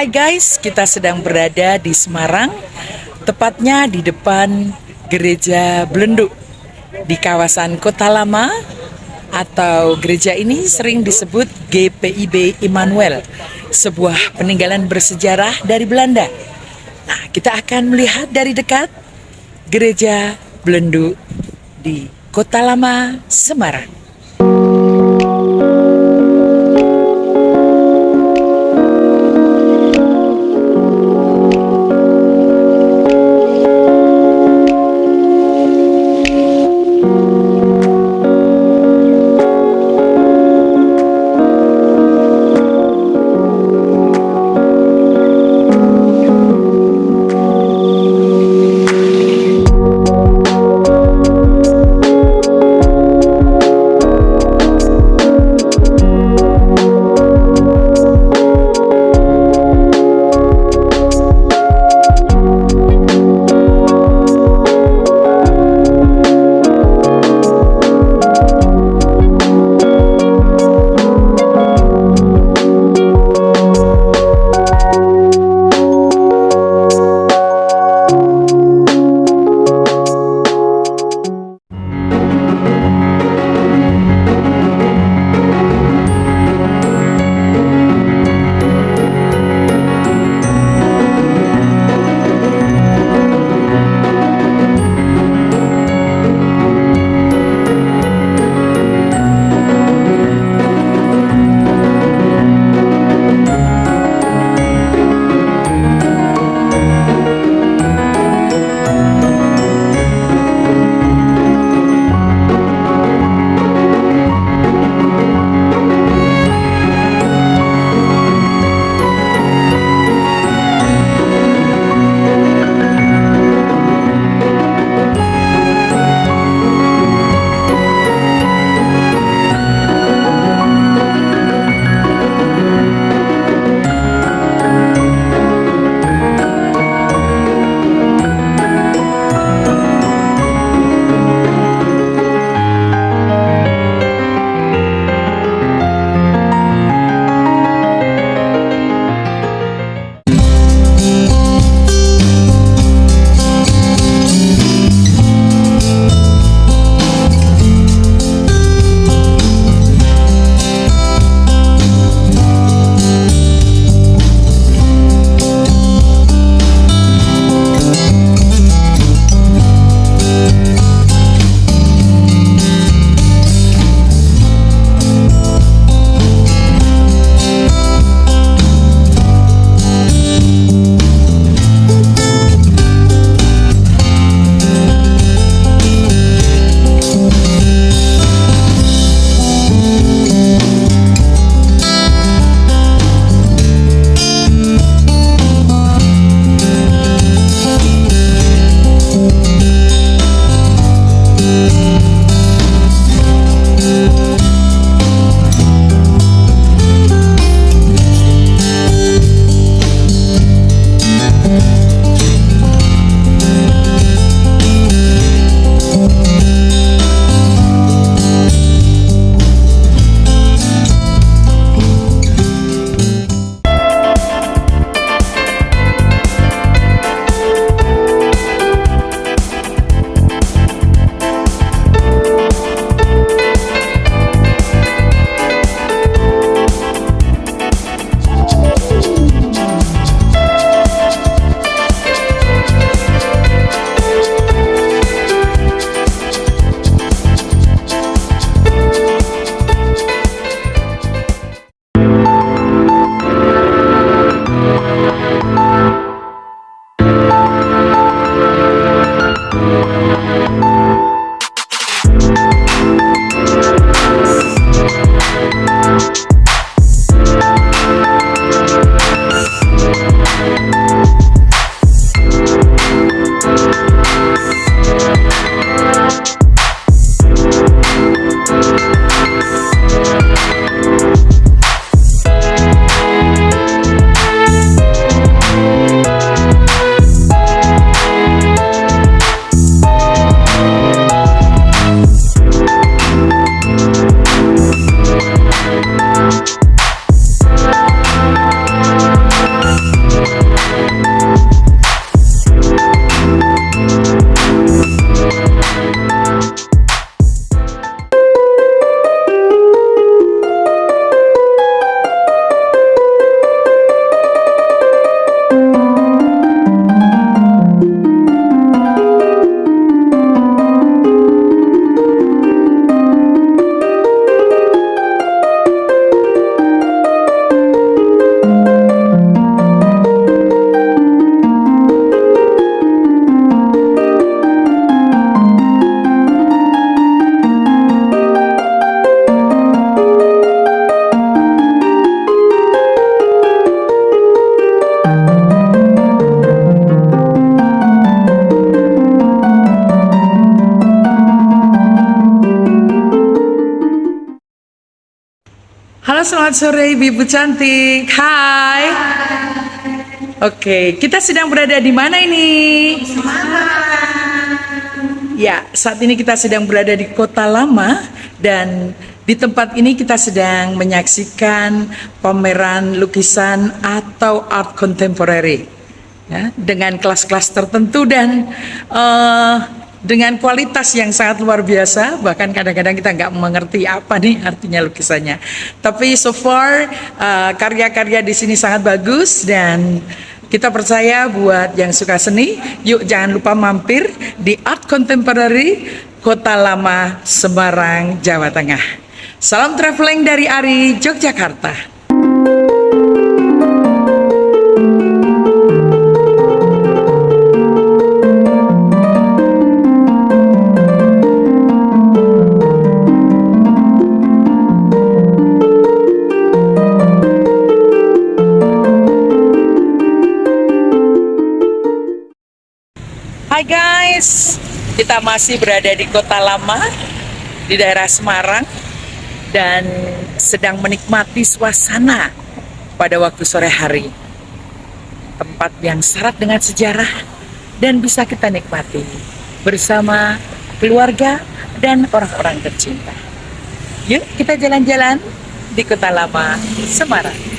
Hai guys, kita sedang berada di Semarang, tepatnya di depan Gereja Belenduk di kawasan Kota Lama, atau gereja ini sering disebut GPIB Immanuel, sebuah peninggalan bersejarah dari Belanda. Nah, kita akan melihat dari dekat Gereja Belenduk di Kota Lama, Semarang. Halo, selamat sore Ibu cantik. Hai. Oke, kita sedang berada di mana ini? Ya, saat ini kita sedang berada di Kota Lama dan di tempat ini kita sedang menyaksikan pameran lukisan atau art contemporary ya, dengan kelas-kelas tertentu dan dengan kualitas yang sangat luar biasa. Bahkan kadang-kadang kita nggak mengerti apa nih artinya lukisannya. Tapi so far karya-karya di sini sangat bagus dan kita percaya buat yang suka seni, yuk jangan lupa mampir di Art Contemporary Kota Lama, Semarang, Jawa Tengah. Salam traveling dari Ari, Yogyakarta. Hai guys, kita masih berada di Kota Lama di daerah Semarang dan sedang menikmati suasana pada waktu sore hari. Tempat yang syarat dengan sejarah dan bisa kita nikmati bersama keluarga dan orang-orang tercinta. Yuk kita jalan-jalan di Kota Lama, Semarang.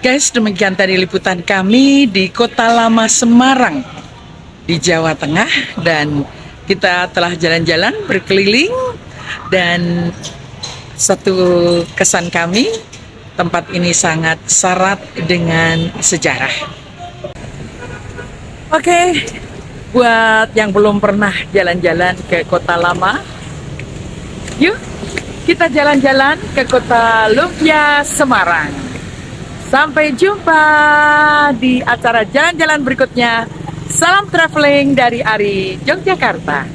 Guys, demikian tadi liputan kami di Kota Lama Semarang di Jawa Tengah dan kita telah jalan-jalan berkeliling dan satu kesan kami, tempat ini sangat syarat dengan sejarah. Oke, buat yang belum pernah jalan-jalan ke Kota Lama, yuk kita jalan-jalan ke Kota Lumpia, Semarang. Sampai jumpa di acara jalan-jalan berikutnya. Salam traveling dari Ari, Yogyakarta.